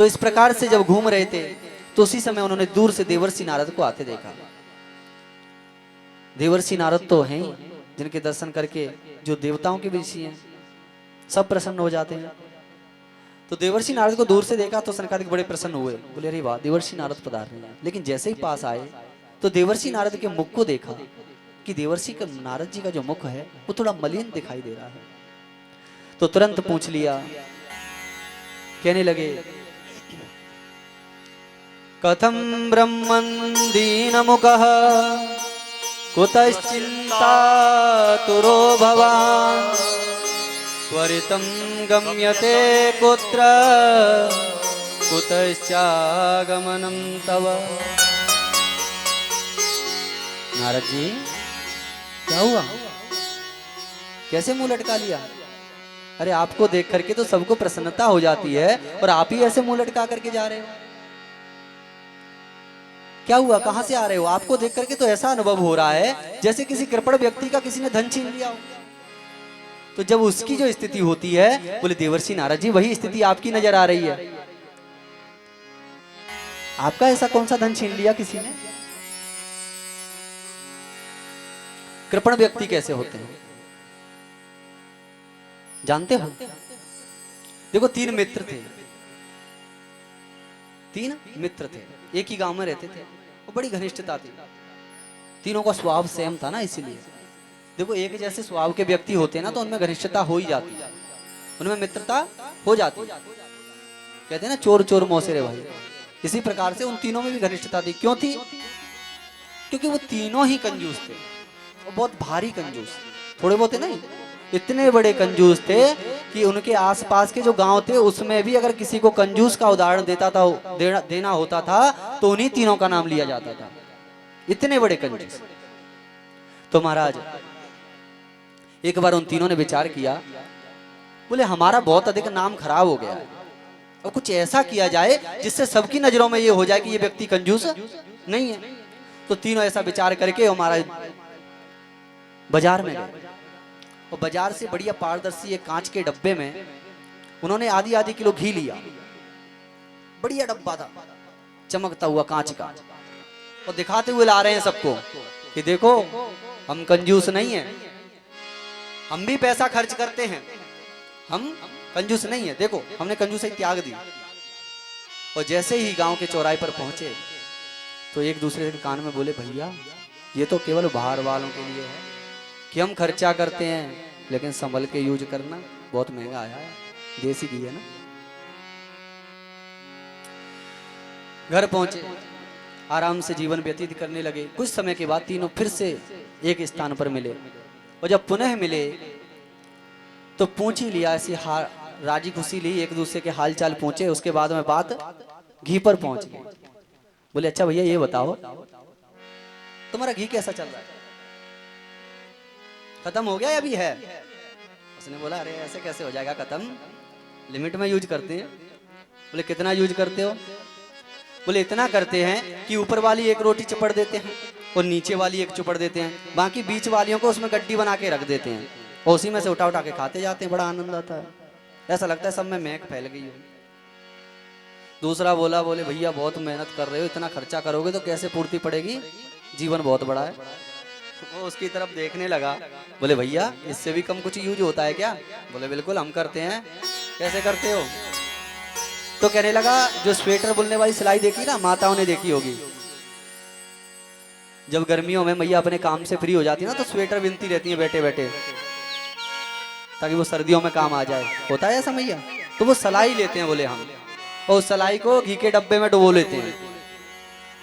तो इस प्रकार से जब घूम रहे थे तो उसी समय उन्होंने दूर से देवर्षि नारद को आते देखा। देवर्षि नारद तो हैं जिनके दर्शन करके जो देवताओं के ऋषि हैं सब प्रसन्न हो जाते हैं। तो देवर्षि नारद को दूर से देखा तो सनकादिक बड़े प्रसन्न हुए, बोले अरे वाह देवर्षि नारद पधार रहे हैं। लेकिन जैसे ही पास आए तो देवर्षि नारद के मुख को देखा कि देवर्षि का नारद जी का जो मुख है वो थोड़ा मलिन दिखाई दे रहा है। तो तुरंत पूछ लिया, कहने लगे कथम ब्रह्मन् दीन मुखः कुतश्चिंता तुरो भवान् त्वरितं गम्यते कुत्र कुतश्चागमनं तव। नारद जी क्या हुआ, कैसे मुंह लटका लिया? अरे आपको देख करके तो सबको प्रसन्नता हो जाती है और आप ही ऐसे मुंह लटका करके जा रहे हो। क्या हुआ, कहां से आ रहे हो? आपको देख करके तो ऐसा अनुभव हो रहा है जैसे किसी कृपण व्यक्ति का किसी ने धन छीन लिया हो। तो जब उसकी जो स्थिति होती है, बोले देवर्षि नारद जी वही स्थिति आपकी नजर आ रही है। आपका ऐसा कौन सा धन छीन लिया किसी ने? कृपण व्यक्ति कैसे होते हैं जानते हो? देखो तीन मित्र थे, तीन मित्र थे, एक ही गांव में रहते थे, वो बड़ी घनिष्ठता थी, तीनों का स्वभाव सेम था ना, इसीलिए देखो एक जैसे स्वभाव के व्यक्ति होते हैं ना तो उनमें घनिष्ठता हो ही जाती है, उनमें मित्रता हो जाती है। कहते हैं ना चोर चोर मौसेरे भाई, इसी प्रकार से उन तीनों में भी घनिष्ठता थी। क्यों थी? क्योंकि वो तीनों ही कंजूस थे, वो बहुत भारी कंजूस, थोड़े बहुत नहीं, इतने बड़े कंजूस थे कि उनके आसपास के जो गांव थे उसमें भी अगर किसी को कंजूस का उदाहरण देना होता था तो उन्हीं तीनों का नाम लिया जाता था, इतने बड़े कंजूस। तो महाराज एक बार उन तीनों ने विचार किया, बोले हमारा बहुत अधिक नाम खराब हो गया है और कुछ ऐसा किया जाए जिससे सबकी नजरों में ये हो जाए कि ये व्यक्ति कंजूस नहीं है। तो तीनों ऐसा विचार करके हमारा बाजार में गए और बाजार से बढ़िया पारदर्शी एक कांच के डब्बे में उन्होंने आधी आधी किलो घी लिया, बढ़िया डब्बा था चमकता हुआ कांच का, और दिखाते हुए ला रहे हैं सबको कि देखो हम कंजूस नहीं है, हम भी पैसा खर्च करते हैं, हम कंजूस नहीं है, देखो हमने कंजूसी त्याग दी। और जैसे ही गांव के चौराहे पर पहुंचे तो एक दूसरे के कान में बोले भैया ये तो केवल बाहर वालों के लिए है कि हम खर्चा करते हैं, लेकिन संभल के यूज करना, बहुत महंगा आया है, देसी घी है ना। घर पहुंचे, आराम से जीवन व्यतीत करने लगे। कुछ समय के बाद तीनों फिर से एक स्थान पर मिले और जब पुनः मिले तो पूछ ही लिया, ऐसी राजी खुशी ली, एक दूसरे के हाल चाल पूछे। उसके बाद में बात घी पर पहुंच गई। बोले अच्छा भैया ये बताओ तुम्हारा घी कैसा चल रहा है, खत्म हो गया या अभी है? उसने बोला अरे ऐसे कैसे हो जाएगा खत्म, लिमिट में यूज करते हैं। बोले कितना यूज करते हो? बोले इतना करते हैं कि ऊपर वाली एक रोटी चपड़ देते हैं और नीचे वाली एक चुपड़ देते हैं, बाकी बीच वालियों को उसमें गड्डी बना के रख देते हैं और उसी में से उठा उठा के खाते जाते हैं, बड़ा आनंद आता है, ऐसा लगता है सब में महक फैल गई हो। दूसरा बोला, बोले भैया बहुत मेहनत कर रहे हो, इतना खर्चा करोगे तो कैसे पूर्ति पड़ेगी, जीवन बहुत बड़ा है। वो उसकी तरफ देखने लगा, बोले भैया इससे भी कम कुछ यूज होता है क्या? बोले बिल्कुल हम करते हैं। कैसे करते हो? तो कहने लगा जो स्वेटर बुनने वाली सिलाई देखी ना, माताओं ने देखी होगी, जब गर्मियों में मैया अपने काम से फ्री हो जाती है ना तो स्वेटर बिनती रहती है बैठे बैठे ताकि वो सर्दियों में काम आ जाए, होता है ऐसा मैया? तो वो सलाई लेते हैं बोले हम, और उस सलाई को घी के डब्बे में डुबो लेते हैं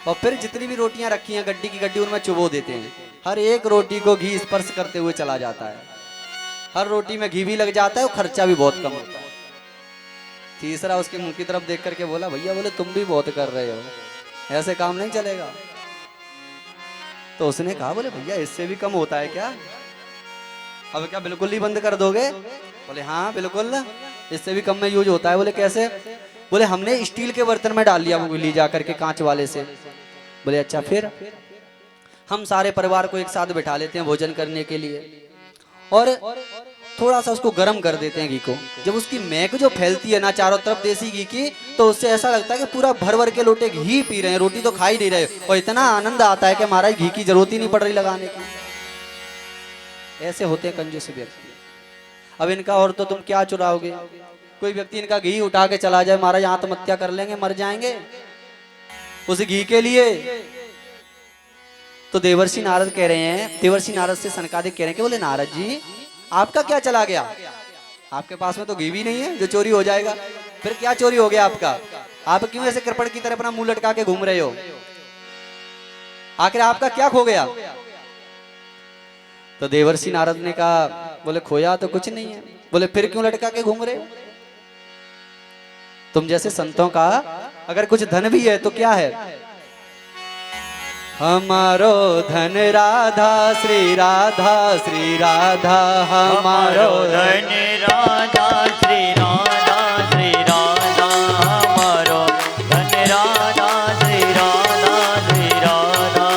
और फिर जितनी भी रोटियां रखी हैं गड्डी की गड्डी उनमें चुबो देते हैं। हर एक रोटी को घी स्पर्श करते हुए चला जाता है, हर रोटी में घी भी लग जाता है और खर्चा भी बहुत कम होता है। तीसरा उसके मुंह की तरफ देख करके बोला भैया बोले तुम भी बहुत कर रहे हो, ऐसे काम नहीं चलेगा। तो उसने कहा बोले भैया इससे भी कम होता है क्या? अब क्या बिल्कुल ही बंद कर दोगे? बोले हाँ बिल्कुल, इससे भी कम में यूज होता है। बोले कैसे? बोले हमने स्टील के बर्तन में डाल लिया वो ली जा करके कांच वाले से। बोले अच्छा फिर? हम सारे परिवार को एक साथ बिठा लेते हैं भोजन करने के लिए और थोड़ा सा उसको गर्म कर देते हैं घी को। जब उसकी महक जो फैलती है ना चारों तरफ देसी घी की, तो उससे ऐसा लगता है कि पूरा भर भर के लोटे घी पी रहे हैं, रोटी तो खा ही नहीं रहे, और इतना आनंद आता है कि महाराज घी की जरूरत ही नहीं पड़ रही लगाने की। ऐसे होते हैं कंजूस व्यक्ति। अब इनका और तो तुम क्या चुराओगे? कोई व्यक्ति इनका घी उठा के चला जाए, महाराज आत्महत्या कर लेंगे, मर जाएंगे उस घी के लिए। तो देवर्षि नारद कह रहे हैं, देवर्षि नारद से सनकादिक कह रहे हैं कि बोले नारद जी आपका क्या चला गया? आपके पास में तो घी भी नहीं है जो चोरी हो जाएगा, फिर क्या चोरी हो गया आपका? आप क्यों ऐसे कृपण की तरह अपना मुंह लटका के घूम रहे हो? आखिर आपका क्या खो गया? तो देवर्षि नारद ने कहा, बोले खोया तो कुछ नहीं है। बोले फिर क्यों लटका के घूम रहे हो? तुम जैसे संतों का अगर कुछ धन भी है तो क्या है? हमारो धन राधा श्री राधा, श्री राधा हमारो धन राधा श्री राधा, श्री राधा हमारो धन राधा, श्री राधा, श्री राधा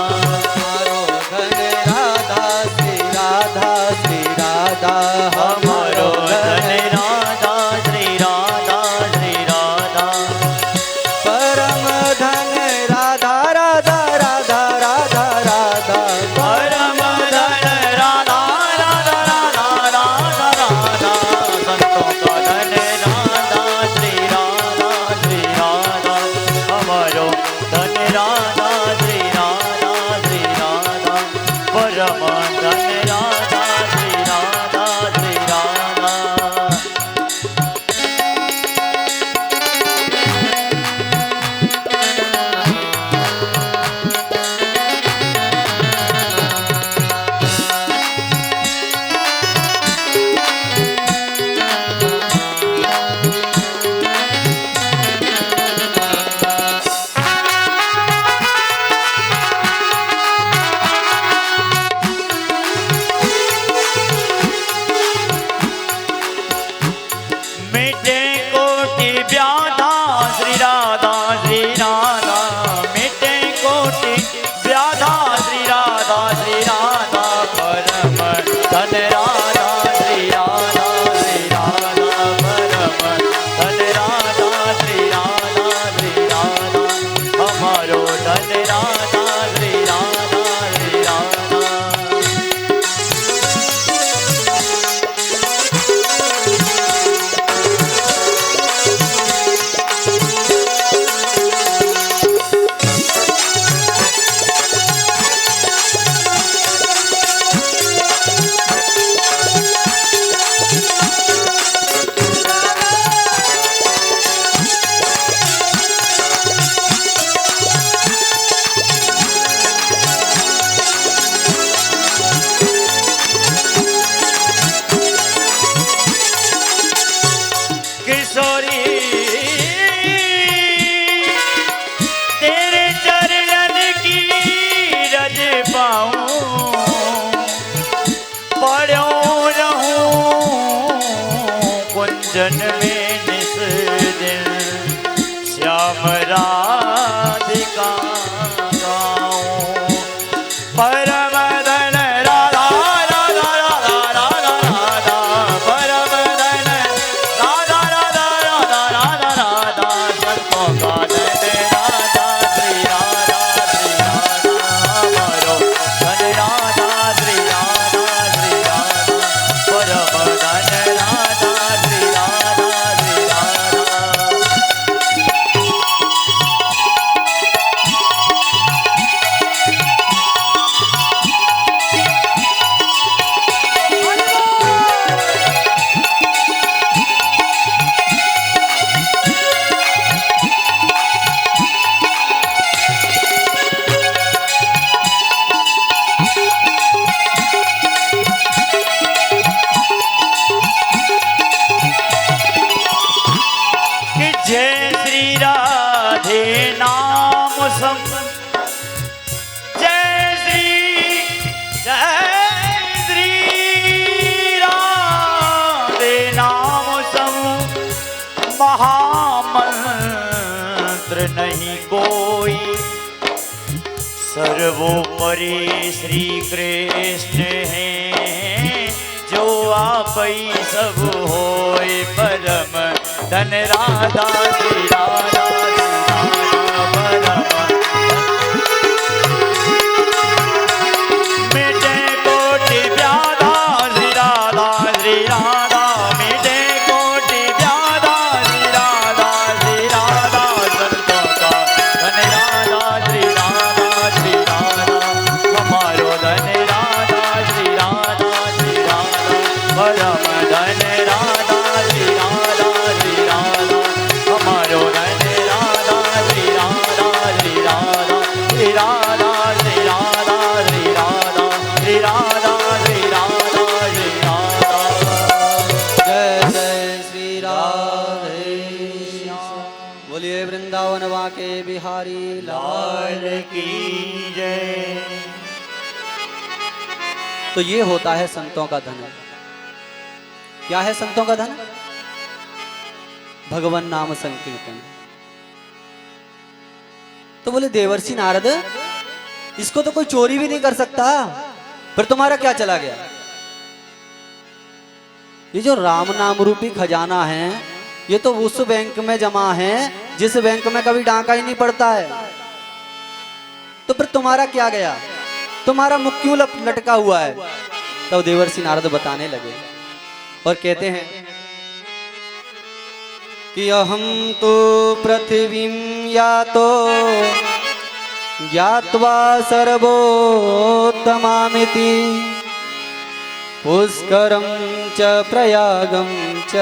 हमारो धन राधा, श्री राधा, श्री राधा हमारो धन राधा, श्री राधा, श्री राधा परम धन राधा, राधा राधा राधा राधा परम धन राधा, राधा राधा राधा राधा संतों का धन राधा, श्री राधा, श्री राधा हमारो धन राधा, श्री राधा, श्री राधा परम धन राधा, श्री राधा, श्री राधा मिटे कोटि व्याधा, श्री राधा, श्री राधा मिटे कोटि व्याधा, श्री राधा, श्री राधा परम धन राधा, श्री राधा, श्री राधा परम धन राधा, श्री राधा, श्री राधा हमारो धन राधा, श्री राधा, श्री राधा किशोरी तेरे चरण की रज पाऊं, पड़ो रहूं कुंजन में निस दिन, श्याम राधिका गाऊं परम धन राधा, राधा राधा राधा राधा परम धन राधा, राधा राधा राधा राधा संतों का धन राधा, श्री राधा, श्री राधा हमारो धन राधा, श्री राधा, श्री राधा परम धन राधा, श्री राधा, श्री राधा कि जय श्री राधे नाम सम, जय श्री राधे नाम सम महामंत्र नहीं कोई, सर्वोपरि श्री कृष्ण हैं जो आपई सब होए परम धन राधा श्री राधा परम मिटे कोटि व्याधा श्री राधा श्री राधा मिटे कोटि व्याधा श्री राधा संतों का धन राधा श्री राधा हमारो धन राधा श्री राधा परम धन राधा श्री राधा हमारो धन राधा श्री राधा श्री राधा श्री राधा श्री राधा श्री राधा श्री राधा श्री राधा श्री राधा जय जय श्री राधे श्याम। बोलिए वृंदावन वाके बिहारी लाल लाल की जय। तो ये होता है संतों का धन। क्या है संतों का धन? भगवान नाम संकीर्तन। तो बोले देवर्षि नारद, इसको तो कोई चोरी भी नहीं कर सकता, फिर तुम्हारा क्या चला गया? ये जो राम नाम रूपी खजाना है, ये तो उस बैंक में जमा है जिस बैंक में कभी डांका ही नहीं पड़ता है। तो फिर तुम्हारा क्या गया? तुम्हारा मुख क्यों लटका हुआ है? तब देवर्षि नारद बताने लगे और कहते हैं कि अहम तो पृथ्वीं यातो ज्ञात्वा सर्वोत्तमामिति पुष्करं च प्रयागं च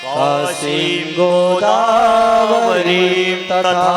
काशीं गोदावरीं तथा।